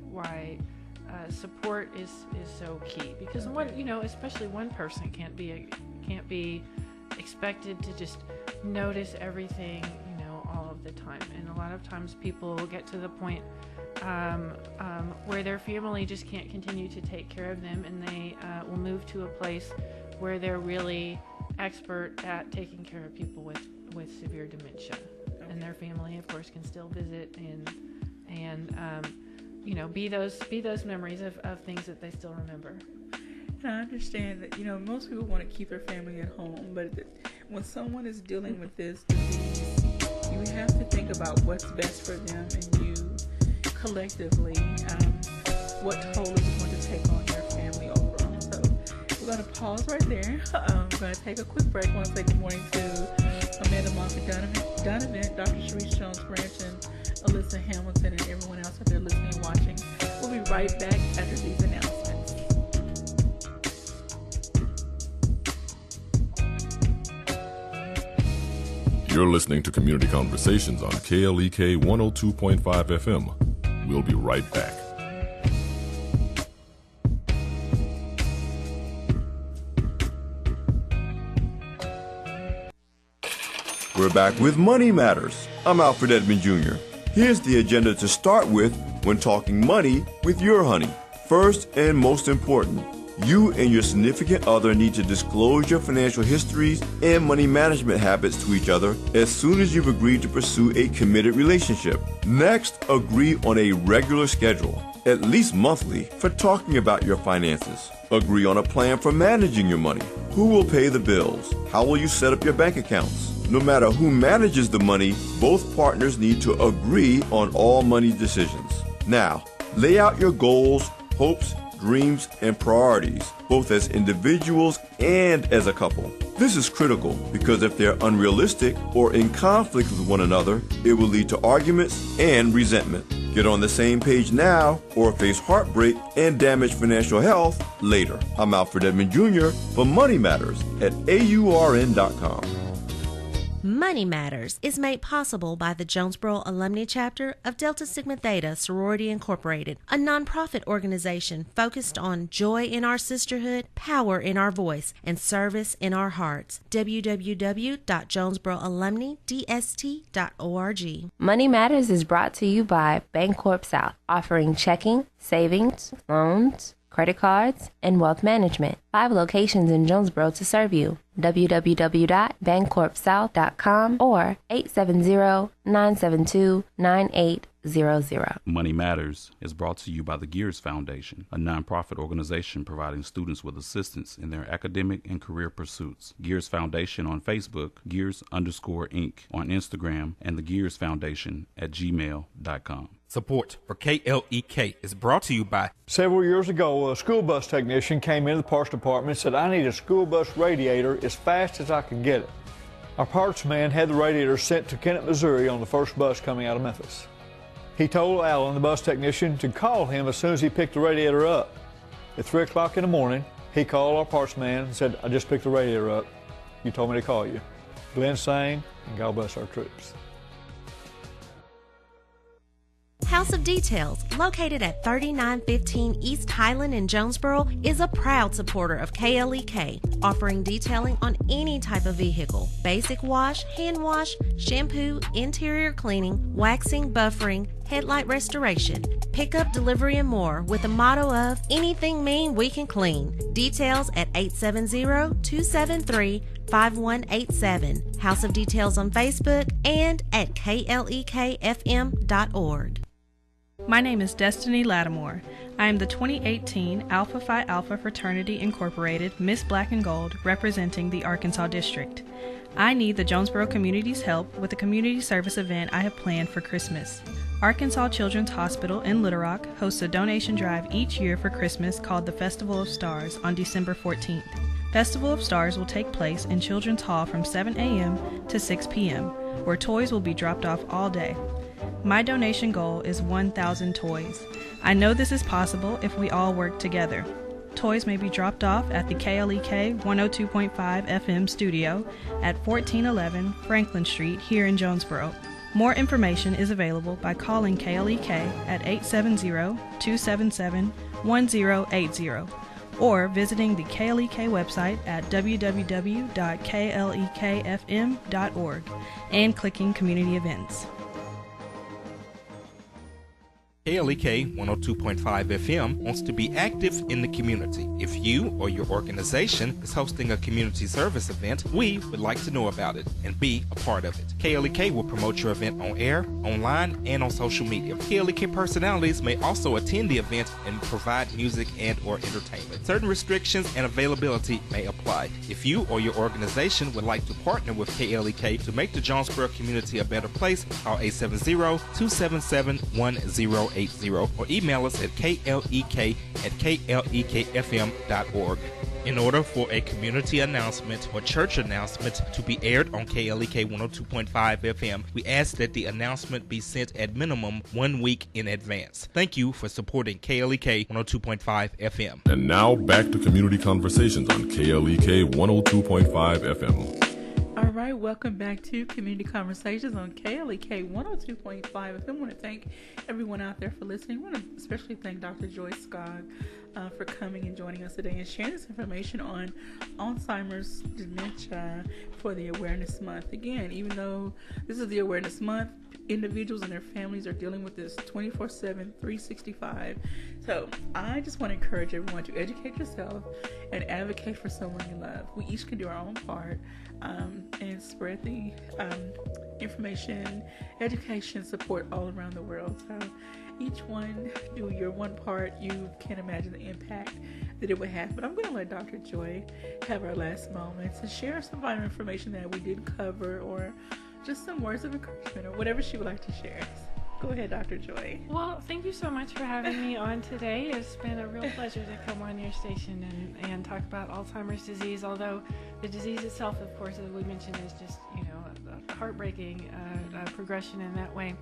support is so key. Because especially one person can't be expected to just notice everything, all of the time. And a lot of times people will get to the point where their family just can't continue to take care of them, and they will move to a place where they're really expert at taking care of people with severe dementia. And their family, of course, can still visit and be those memories of things that they still remember. And I understand that, most people want to keep their family at home, but when someone is dealing with this disease, you have to think about what's best for them, and you collectively, what toll is it going to take on your family overall. So we're going to pause right there. We're going to take a quick break. I want to say good morning to Amanda Moffett-Donovan, Dr. Sharice Jones-Branch, and Alyssa Hamilton, and everyone else out there listening and watching. We'll be right back after these announcements. You're listening to Community Conversations on KLEK 102.5 FM. We'll be right back. We're back with Money Matters. I'm Alfred Edmond Jr. Here's the agenda to start with when talking money with your honey. First and most important, you and your significant other need to disclose your financial histories and money management habits to each other as soon as you've agreed to pursue a committed relationship. Next, agree on a regular schedule, at least monthly, for talking about your finances. Agree on a plan for managing your money. Who will pay the bills? How will you set up your bank accounts? No matter who manages the money, both partners need to agree on all money decisions. Now, lay out your goals, hopes, dreams, and priorities, both as individuals and as a couple. This is critical because if they're unrealistic or in conflict with one another, it will lead to arguments and resentment. Get on the same page now or face heartbreak and damaged financial health later. I'm Alfred Edmond Jr. for Money Matters at AURN.com. Money Matters is made possible by the Jonesboro Alumni Chapter of Delta Sigma Theta Sorority Incorporated, a nonprofit organization focused on joy in our sisterhood, power in our voice, and service in our hearts. www.jonesboroalumnidst.org. Money Matters is brought to you by Bancorp South, offering checking, savings, loans, credit cards, and wealth management. 5 locations in Jonesboro to serve you. www.bancorpsouth.com or 870-972-9800. Money Matters is brought to you by the Gears Foundation, a nonprofit organization providing students with assistance in their academic and career pursuits. Gears Foundation on Facebook, Gears_Inc. on Instagram, and the Gears Foundation at gmail.com. Support for KLEK is brought to you by... Several years ago, a school bus technician came into the parts department and said, "I need a school bus radiator as fast as I can get it." Our parts man had the radiator sent to Kennett, Missouri on the first bus coming out of Memphis. He told Alan, the bus technician, to call him as soon as he picked the radiator up. At 3 o'clock in the morning, he called our parts man and said, "I just picked the radiator up. You told me to call you." Glenn sang, and God bless our troops. House of Details, located at 3915 East Highland in Jonesboro, is a proud supporter of KLEK, offering detailing on any type of vehicle: basic wash, hand wash, shampoo, interior cleaning, waxing, buffering, headlight restoration, pickup, delivery, and more, with the motto of "Anything mean, we can clean." Details at 870-273-5187. House of Details on Facebook and at klekfm.org. My name is Destiny Lattimore. I am the 2018 Alpha Phi Alpha Fraternity Incorporated Miss Black and Gold, representing the Arkansas District. I need the Jonesboro community's help with a community service event I have planned for Christmas. Arkansas Children's Hospital in Little Rock hosts a donation drive each year for Christmas called the Festival of Stars on December 14th. Festival of Stars will take place in Children's Hall from 7 a.m. to 6 p.m., where toys will be dropped off all day. My donation goal is 1,000 toys. I know this is possible if we all work together. Toys may be dropped off at the KLEK 102.5 FM studio at 1411 Franklin Street here in Jonesboro. More information is available by calling KLEK at 870-277-1080 or visiting the KLEK website at www.klekfm.org and clicking Community Events. KLEK 102.5 FM wants to be active in the community. If you or your organization is hosting a community service event, we would like to know about it and be a part of it. KLEK will promote your event on air, online, and on social media. KLEK personalities may also attend the event and provide music and or entertainment. Certain restrictions and availability may apply. If you or your organization would like to partner with KLEK to make the Jonesboro community a better place, call 870-277-1080 or email us at klek@klekfm.org. In order for a community announcement or church announcement to be aired on KLEK 102.5 FM, we ask that the announcement be sent at minimum 1 week in advance. Thank you for supporting KLEK 102.5 FM. And now back to Community Conversations on KLEK 102.5 FM. All right, welcome back to Community Conversations on KLEK 102.5 FM. I want to thank everyone out there for listening. I want to especially thank Dr. Joy Skaug for coming and joining us today and sharing this information on Alzheimer's dementia for the Awareness Month. Again, even though this is the Awareness Month, individuals and their families are dealing with this 24/7, 365. So I just want to encourage everyone to educate yourself and advocate for someone you love. We each can do our own part and spread the information, education, support all around the world. So each one do your one part. You can't imagine the impact that it would have. But I'm going to let Dr. Joy have our last moments and share some final information that we did cover, or just some words of encouragement, or whatever she would like to share. Go ahead, Dr. Joy. Well, thank you so much for having me on today. It's been a real pleasure to come on your station and talk about Alzheimer's disease, although the disease itself, of course, as we mentioned, is just, a heartbreaking progression in that way.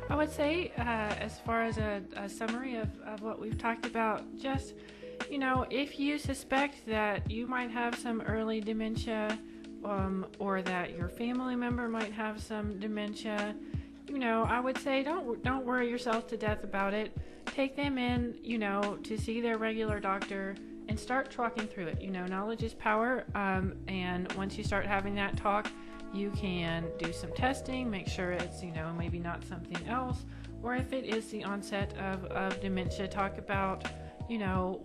I would say, as far as a summary of what we've talked about, just, if you suspect that you might have some early dementia, or that your family member might have some dementia, I would say don't worry yourself to death about it. Take them in, to see their regular doctor and start talking through it. Knowledge is power, and once you start having that talk, you can do some testing, make sure it's, maybe not something else, or if it is the onset of dementia, talk about,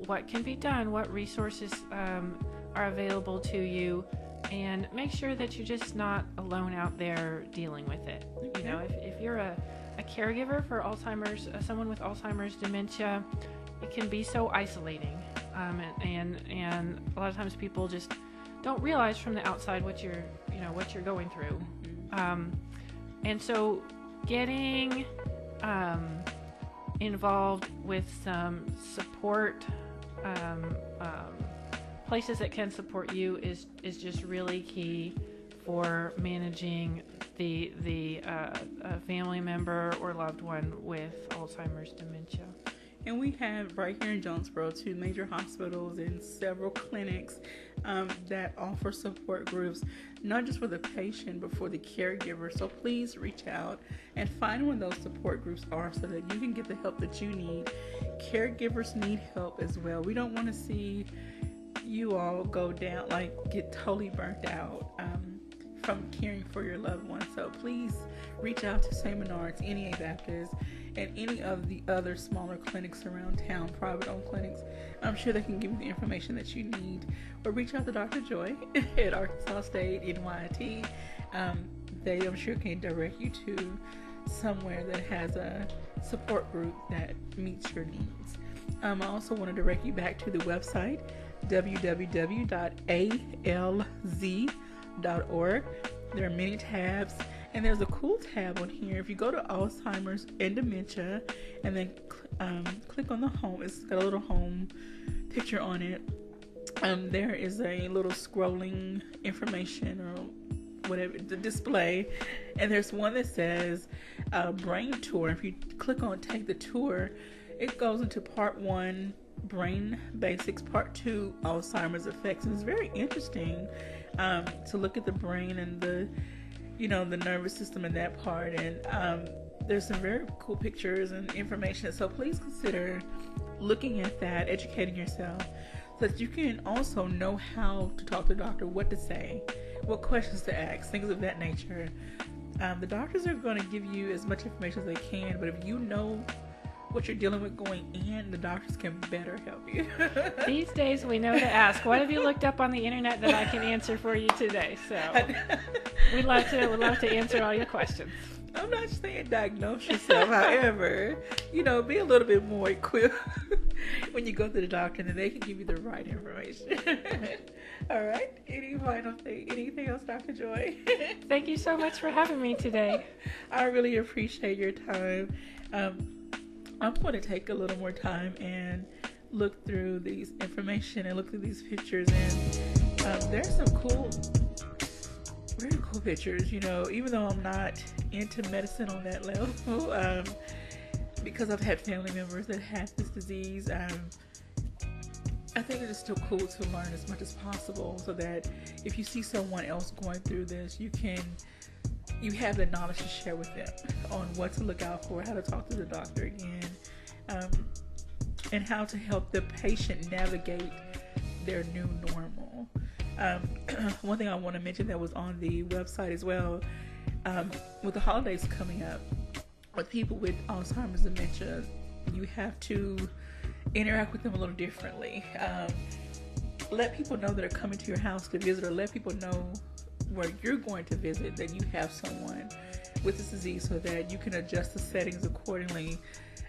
what can be done, what resources are available to you, and make sure that you're just not alone out there dealing with it. If you're a a caregiver for Alzheimer's, someone with Alzheimer's dementia, it can be so isolating, and a lot of times people just don't realize from the outside what you're going through, and so getting involved with some support, places that can support you is just really key for managing the family member or loved one with Alzheimer's dementia. And we have right here in Jonesboro 2 major hospitals and several clinics that offer support groups, not just for the patient, but for the caregiver. So please reach out and find where those support groups are so that you can get the help that you need. Caregivers need help as well. We don't want to see you all go down, get totally burnt out from caring for your loved one. So please reach out to St. Menard's, NEA Baptist, and any of the other smaller clinics around town, private-owned clinics. I'm sure they can give you the information that you need. Or reach out to Dr. Joy at Arkansas State, NYT. They, I'm sure, can direct you to somewhere that has a support group that meets your needs. I also want to direct you back to the website, www.alz.org. There are many tabs, and there's a cool tab on here. If you go to Alzheimer's and Dementia and then click on the home, it's got a little home picture on it. There is a little scrolling information or whatever, the display, and there's one that says brain tour. If you click on take the tour, it goes into part 1, brain basics, part 2, Alzheimer's effects, and it's very interesting to look at the brain and the nervous system in that part, and there's some very cool pictures and information. So please consider looking at that, educating yourself, so that you can also know how to talk to the doctor, what to say, what questions to ask, things of that nature. The doctors are going to give you as much information as they can, but if you know what you're dealing with going in, the doctors can better help you. These days we know to ask. What have you looked up on the internet that I can answer for you today? So we'd love to answer all your questions. I'm not saying diagnose yourself, however, be a little bit more equipped when you go to the doctor, and then they can give you the right information. All right. Any final thing? Anything else, Dr. Joy? Thank you so much for having me today. I really appreciate your time. I'm going to take a little more time and look through these information and look through these pictures, and there's some very cool pictures, even though I'm not into medicine on that level, because I've had family members that have this disease. I think it is still cool to learn as much as possible, so that if you see someone else going through this, you have the knowledge to share with them on what to look out for, how to talk to the doctor again, and how to help the patient navigate their new normal. One thing I want to mention that was on the website as well, with the holidays coming up, with people with Alzheimer's dementia, you have to interact with them a little differently. Let people know that are coming to your house to visit, or let people know where you're going to visit that you have someone with this disease, so that you can adjust the settings accordingly.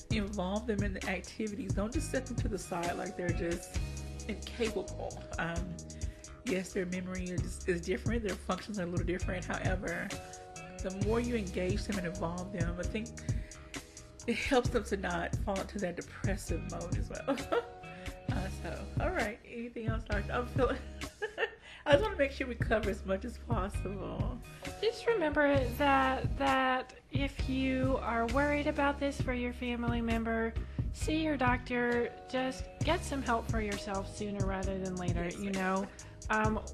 Involve them in the activities. Don't just set them to the side like they're just incapable. Yes, their memory is different, their functions are a little different. However, the more you engage them and involve them, I think it helps them to not fall into that depressive mode as well. All right. Anything else, Doctor? I just want to make sure we cover as much as possible. Just remember that if you are worried about this for your family member, see your doctor. Just get some help for yourself sooner rather than later.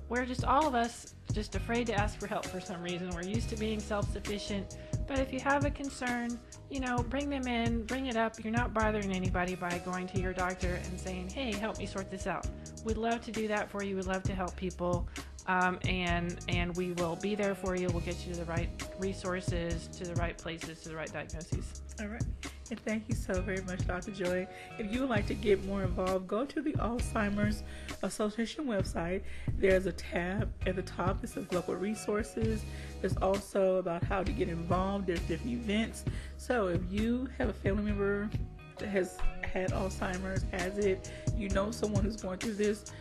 We're just, all of us, just afraid to ask for help for some reason. We're used to being self-sufficient. But if you have a concern, bring them in, bring it up. You're not bothering anybody by going to your doctor and saying, hey, help me sort this out. We'd love to do that for you. We'd love to help people. And we will be there for you. We'll get you to the right resources, to the right places, to the right diagnoses. All right. And thank you so very much, Dr. Joy. If you would like to get more involved, go to the Alzheimer's Association website. There's a tab at the top that says local resources. There's also about how to get involved. There's different events. So if you have a family member that has had Alzheimer's, has it, you know someone who's going through this,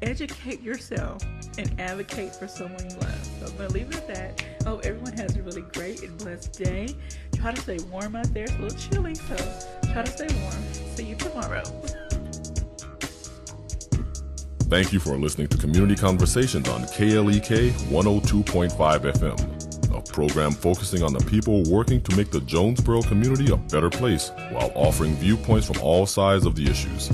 educate yourself and advocate for someone you love. So I'm going to leave it at that. I hope everyone has a really great and blessed day. Try to stay warm out there. It's a little chilly, so try to stay warm. See you tomorrow. Thank you for listening to Community Conversations on KLEK 102.5 FM, a program focusing on the people working to make the Jonesboro community a better place while offering viewpoints from all sides of the issues.